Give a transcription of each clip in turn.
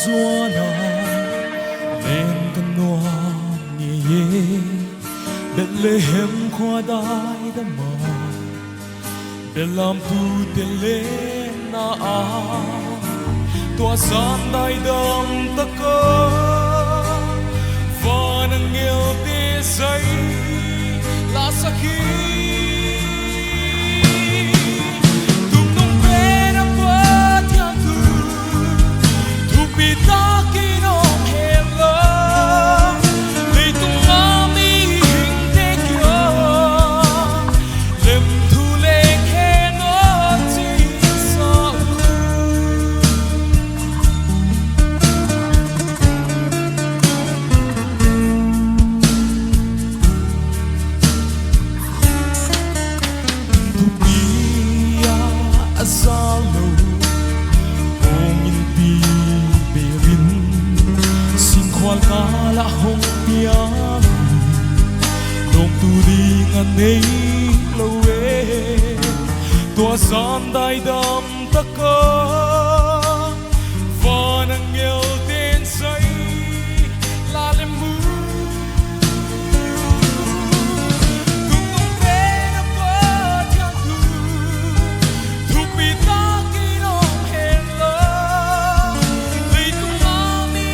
zua na lên kan noa nghe ye Bethlehem khoa đai đã mà để làm tu để lên na a tua san đai đam ta cơ và nâng nghèo tê say là sakhi la hong piang dong tu di ngan nei lo we tua san dai dam ta ka va nang ngel ten sai la le mu tung tung pe na pa chang tu pi ta ki no hen lo lei tung ma mi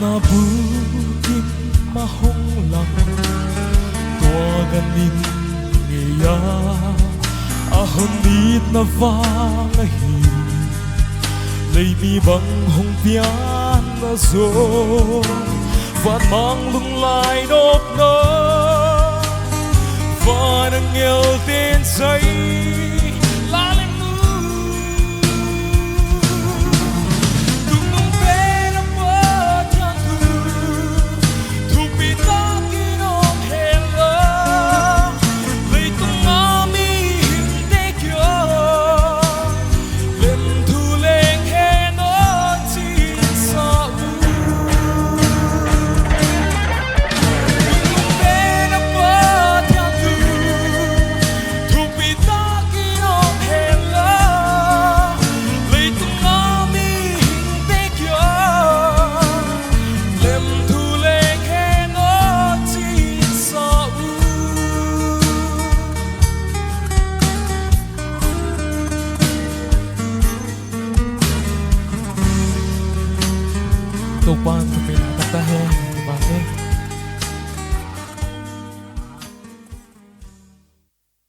na bukit mahong lang tua ganin ngeya ahon nit na vangahi lấy mi bằng hong pian na zo van mang lung lai đốp nơ và nâng nghèo tên say tục ban thực hiện đặt ta hơn